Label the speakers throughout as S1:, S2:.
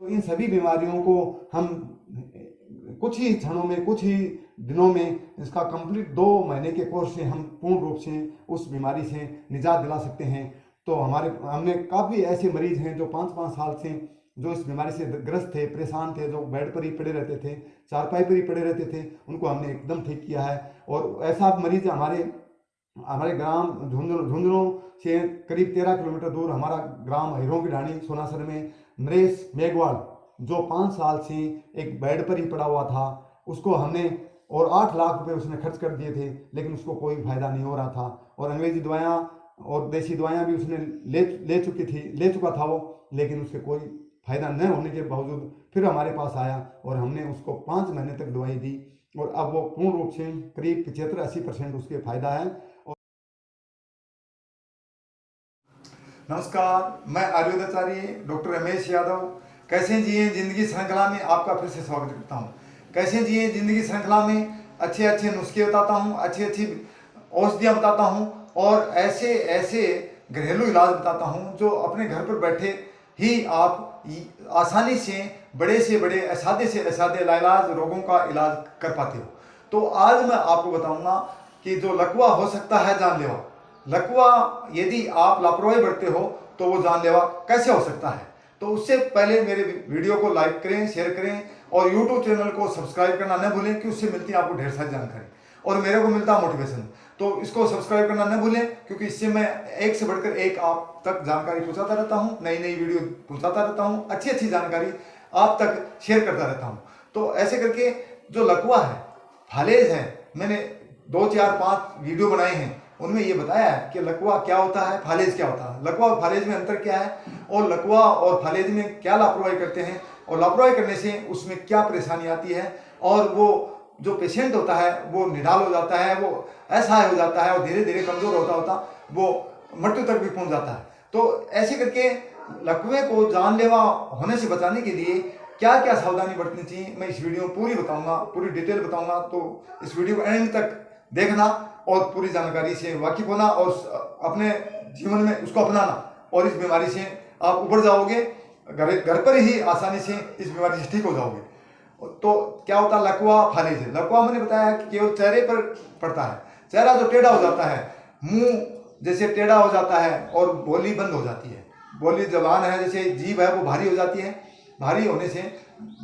S1: तो इन सभी बीमारियों को हम कुछ ही क्षणों में, कुछ ही दिनों में, इसका कंप्लीट 2 महीने के कोर्स से हम पूर्ण रूप से उस बीमारी से निजात दिला सकते हैं। तो हमने काफ़ी ऐसे मरीज हैं जो 5-5 साल से जो इस बीमारी से ग्रस्त थे, परेशान थे, जो बेड पर ही पड़े रहते थे, चारपाई पर ही पड़े रहते थे, उनको हमने एकदम ठीक किया है। और ऐसा मरीज हमारे हमारे ग्राम झुंझुनू से करीब 13 किलोमीटर दूर हमारा ग्राम हिरों की ढाणी सोनासर में नरेश मेघवाल, जो 5 साल से एक बेड पर ही पड़ा हुआ था, उसको हमने और 8 लाख रुपए उसने खर्च कर दिए थे, लेकिन उसको कोई फायदा नहीं हो रहा था। और अंग्रेजी दवायाँ और देसी दवायाँ भी उसने ले चुका था वो, लेकिन उसके कोई फायदा न होने के बावजूद फिर हमारे पास आया और हमने उसको 5 महीने तक दवाई दी और अब वो पूर्ण रूप से करीब 75-80% उसके फायदा है। नमस्कार, मैं आयुर्वेदाचार्य डॉक्टर रमेश यादव कैसे जिए जिंदगी श्रृंखला में आपका फिर से स्वागत करता हूँ। कैसे जिए जिंदगी श्रृंखला में अच्छे अच्छे नुस्खे बताता हूँ, अच्छी अच्छी औषधियाँ बताता हूँ और ऐसे ऐसे घरेलू इलाज बताता हूँ जो अपने घर पर बैठे ही आप आसानी से बड़े असाध्य से असाध्य लाइलाज रोगों का इलाज कर पाते हो। तो आज मैं आपको बताऊंगा कि जो लकवा हो सकता है जानलेवा, लकवा यदि आप लापरवाही बरतते हो तो वो जानलेवा कैसे हो सकता है। तो उससे पहले मेरे वीडियो को लाइक करें, शेयर करें और यूट्यूब चैनल को सब्सक्राइब करना न भूलें कि उससे मिलती है आपको ढेर सारी जानकारी और मेरे को मिलता है मोटिवेशन। तो इसको सब्सक्राइब करना न भूलें क्योंकि इससे मैं एक से बढ़कर एक आप तक जानकारी पहुंचाता रहता हूं, नई नई वीडियो पहुंचाता रहता हूं, अच्छी अच्छी जानकारी आप तक शेयर करता रहता हूं। तो ऐसे करके जो लकवा है, फालेज है, मैंने 2-4-5 वीडियो बनाए हैं, उनमें ये बताया है कि लकवा क्या होता है, फालेज क्या होता है, लकवा और फालेज में अंतर क्या है और लकवा और फालेज में क्या लापरवाही करते हैं और लापरवाही करने से उसमें क्या परेशानी आती है और वो जो पेशेंट होता है वो निढाल हो जाता है, वो असहाय हो जाता है और धीरे धीरे कमजोर होता होता वो मृत्यु तक भी पहुंच जाता है। तो ऐसे करके लकवे को जानलेवा होने से बचाने के लिए क्या क्या सावधानी बरतनी चाहिए मैं इस वीडियो में पूरी बताऊंगा, पूरी डिटेल बताऊंगा। तो इस वीडियो को एंड तक देखना और पूरी जानकारी से वाकिफ होना और अपने जीवन में उसको अपनाना और इस बीमारी से आप उबर जाओगे, घर पर ही आसानी से इस बीमारी से ठीक हो जाओगे। तो क्या होता है लकवा फालेज है। लकवा मैंने बताया कि केवल चेहरे पर पड़ता है, चेहरा जो टेढ़ा हो जाता है, मुंह जैसे टेढ़ा हो जाता है और बोली बंद हो जाती है, बोली जबान है जैसे जीभ है वो भारी हो जाती है, भारी होने से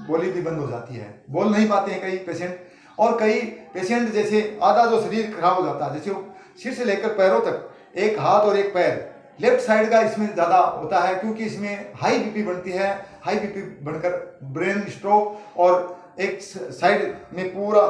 S1: बोली भी बंद हो जाती है, बोल नहीं पाते हैं कई पेशेंट। और कई पेशेंट जैसे आधा जो शरीर खराब हो जाता है, जैसे सिर से लेकर पैरों तक एक हाथ और एक पैर लेफ्ट साइड का इसमें ज़्यादा होता है क्योंकि इसमें हाई बीपी बनती है, हाई बीपी बनकर ब्रेन स्ट्रोक और एक साइड में पूरा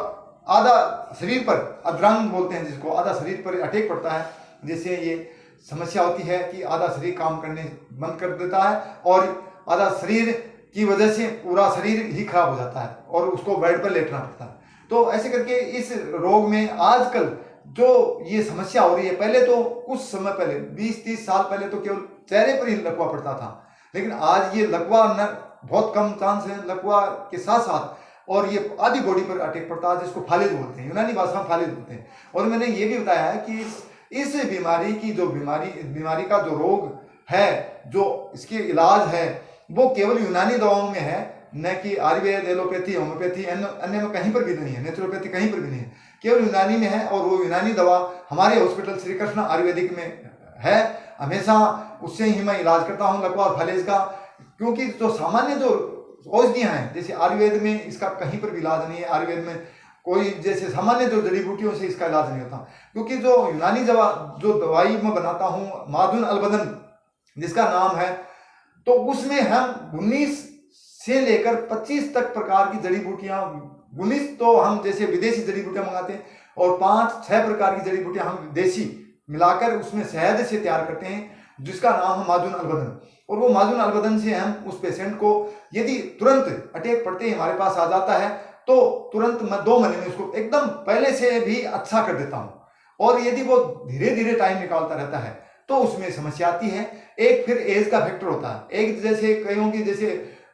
S1: आधा शरीर पर अद्रांग बोलते हैं जिसको, आधा शरीर पर अटैक पड़ता है, जिससे ये समस्या होती है कि आधा शरीर काम करने बंद कर देता है और आधा शरीर की वजह से पूरा शरीर ही खराब हो जाता है और उसको बेड पर लेटना पड़ता है। तो ऐसे करके इस रोग में आजकल जो ये समस्या हो रही है, पहले तो कुछ समय पहले 20-30 साल पहले तो केवल चेहरे पर ही लकवा पड़ता था, लेकिन आज ये लकवा न बहुत कम चांस है, लकवा के साथ साथ और ये आधी बॉडी पर अटैक पड़ता है जिसको फालेज बोलते हैं, यूनानी भाषा में फालेज बोलते हैं। और मैंने ये भी बताया है कि इस बीमारी की जो बीमारी का जो रोग है, जो इसके इलाज है वो केवल यूनानी दवाओं में है, न कि आयुर्वेद, एलोपैथी, होम्योपैथी अन्य में कहीं पर भी नहीं है, नेचुरोपैथी कहीं पर भी नहीं है, केवल यूनानी में है। और वो यूनानी दवा हमारे हॉस्पिटल श्री कृष्ण आयुर्वेदिक में है, हमेशा उससे ही मैं इलाज करता हूँ लकवा और फालेज का। क्योंकि जो सामान्य जो औषधियाँ हैं जैसे आयुर्वेद में इसका कहीं पर भी इलाज नहीं है, आयुर्वेद में कोई जैसे सामान्य जो जड़ी बूटियों से इसका इलाज नहीं होता। क्योंकि जो यूनानी जो दवाई मैं बनाता हूँ मादुन अलबदन जिसका नाम है, तो उसमें हम 19 से लेकर 25 तक प्रकार की जड़ी बूटियां, 19 तो हम जैसे विदेशी जड़ी बूटियां मंगाते हैं और 5-6 प्रकार की जड़ी बूटियां हम देसी मिलाकर उसमें शहद से तैयार करते हैं जिसका नाम है मादुन अलबदन। और वो मादुन अलबदन से हम उस पेशेंट को यदि तुरंत अटैक पड़ते ही हमारे पास आ जाता है तो तुरंत मैं 2 महीने में उसको एकदम पहले से भी अच्छा कर देता हूँ। और यदि वो धीरे धीरे टाइम निकालता रहता है तो उसमें समस्या आती है। एक फिर एज का फैक्टर होता है, एक जैसे कईयों की जैसे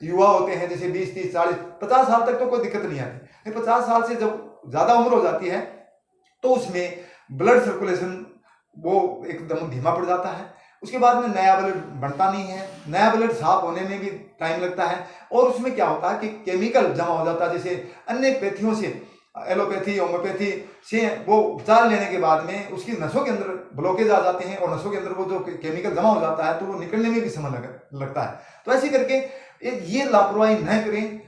S1: युवा होते हैं जैसे 20-30-40-50 साल तक तो कोई दिक्कत नहीं आती, 50 साल से जब ज्यादा उम्र हो जाती है तो उसमें ब्लड सर्कुलेशन वो एकदम धीमा पड़ जाता है उसके बाद में नया ब्लड बनता नहीं है, नया ब्लड साफ होने में भी टाइम लगता है, और उसमें क्या होता है कि केमिकल जमा हो जाता है। जैसे अन्य पैथियों से, एलोपैथी, होम्योपैथी से वो उपचार लेने के बाद में उसकी नसों के अंदर ब्लॉकेज आ जाते हैं, और नसों के अंदर वो जो केमिकल जमा हो जाता है तो वो निकलने में भी समय लगता है। तो ऐसे करके ये लापरवाही न करें।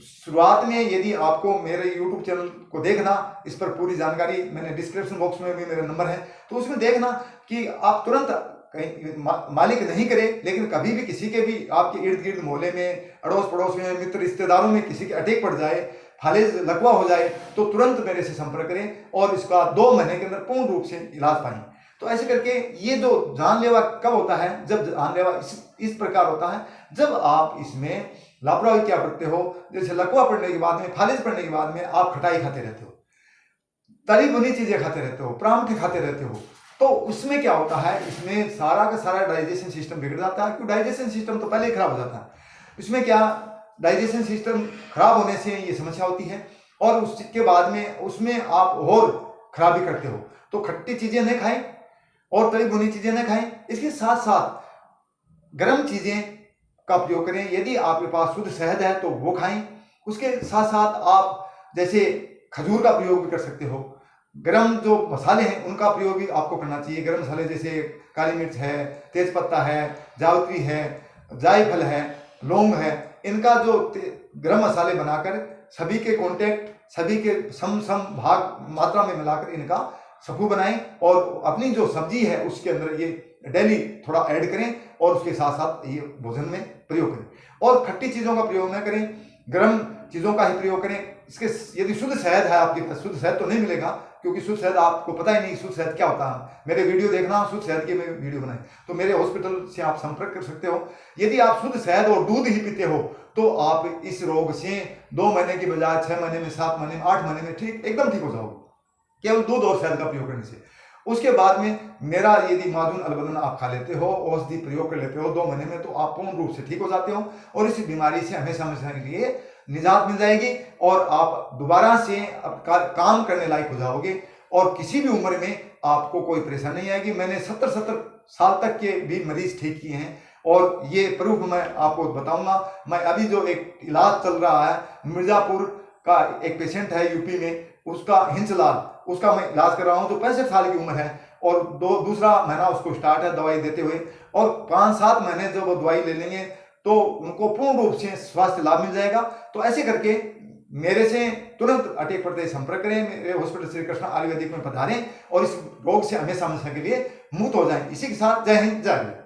S1: शुरुआत में यदि आपको मेरे YouTube चैनल को देखना, इस पर पूरी जानकारी मैंने डिस्क्रिप्शन बॉक्स में भी मेरा नंबर है, तो उसमें देखना कि आप तुरंत कहीं मालिक नहीं करें, लेकिन कभी भी किसी के भी आपके इर्द गिर्द मोहल्ले में, अड़ोस पड़ोस में, मित्र रिश्तेदारों में किसी के अटैक पड़ जाए, फालिज लकवा हो जाए, तो तुरंत मेरे से संपर्क करें और इसका 2 महीने के अंदर पूर्ण रूप से इलाज पाएं। तो ऐसे करके ये जो जानलेवा कब होता है, जब जानलेवा इस प्रकार होता है जब आप इसमें लापरवाही क्या करते हो। जैसे लकवा पड़ने के बाद में, फालिज पड़ने के बाद में आप खटाई खाते रहते हो, तली भुनी चीजें खाते रहते हो, परांठे खाते रहते हो, तो उसमें क्या होता है, इसमें सारा का सारा डाइजेशन सिस्टम बिगड़ जाता है। क्योंकि डाइजेशन सिस्टम तो पहले ही खराब हो जाता है। इसमें क्या, डाइजेशन सिस्टम खराब होने से ये समस्या होती है, और उसके बाद में उसमें आप और खराबी करते हो। तो खट्टी चीजें न खाएं और तली भुनी चीजें न खाएं, इसके साथ साथ गर्म चीजें का प्रयोग करें। यदि आपके पास शुद्ध शहद है तो वो खाएं। उसके साथ साथ आप जैसे खजूर का प्रयोग भी कर सकते हो। गरम जो मसाले हैं उनका प्रयोग भी आपको करना चाहिए। गरम मसाले जैसे काली मिर्च है, तेजपत्ता है, जावित्री है, जायफल है, लौंग है, इनका जो गरम मसाले बनाकर सभी के कॉन्टेक्ट, सभी के सम भाग मात्रा में मिलाकर इनका सफू बनाएं, और अपनी जो सब्जी है उसके अंदर ये डेली थोड़ा ऐड करें, और उसके साथ साथ ये भोजन में प्रयोग करें। और खट्टी चीज़ों का प्रयोग न करें, गर्म चीज़ों का ही प्रयोग करें। इसके यदि शुद्ध शहद है आपके पास, शुद्ध शहद तो नहीं मिलेगा, क्योंकि शुद्ध शहद आपको पता ही नहीं शुद्ध शहद क्या होता है। मेरे वीडियो देखना, शुद्ध शहद की मैं वीडियो बनाए, तो मेरे हॉस्पिटल से आप संपर्क कर सकते हो। यदि आप शुद्ध शहद और दूध ही पीते हो तो आप इस रोग से 2 महीने की बजाय 6 महीने में, 7 महीने में, 8 महीने में एकदम ठीक हो जाओगे, केवल दूध और शहद का प्रयोग करने से। उसके बाद में मेरा यदि माजून अलबदन आप खा लेते हो, औषधि प्रयोग कर लेते हो 2 महीने में, तो आप पूर्ण रूप से ठीक हो जाते हो, और इस बीमारी से हमेशा के लिए निजात मिल जाएगी, और आप दोबारा से काम करने लायक हो जाओगे, और किसी भी उम्र में आपको कोई परेशानी नहीं आएगी। मैंने 70 साल तक के भी मरीज ठीक किए हैं, और ये प्रूफ मैं आपको बताऊंगा। मैं अभी जो एक इलाज चल रहा है, मिर्जापुर का एक पेशेंट है यूपी में, उसका हिंसलाल, उसका मैं इलाज कर रहा हूँ, जो 65 साल की उम्र है, और दूसरा महीना उसको स्टार्ट है दवाई देते हुए, और 5-7 महीने जब वो दवाई ले लेंगे तो उनको पूर्ण रूप से स्वास्थ्य लाभ मिल जाएगा। तो ऐसे करके मेरे से तुरंत अटैक पड़ते ही संपर्क करें, मेरे हॉस्पिटल श्री कृष्णा आयुर्वेदिक में पधारें, और इस रोग से हमेशा के लिए मुक्त हो जाएं। इसी के साथ जय हिंद, जय भारत।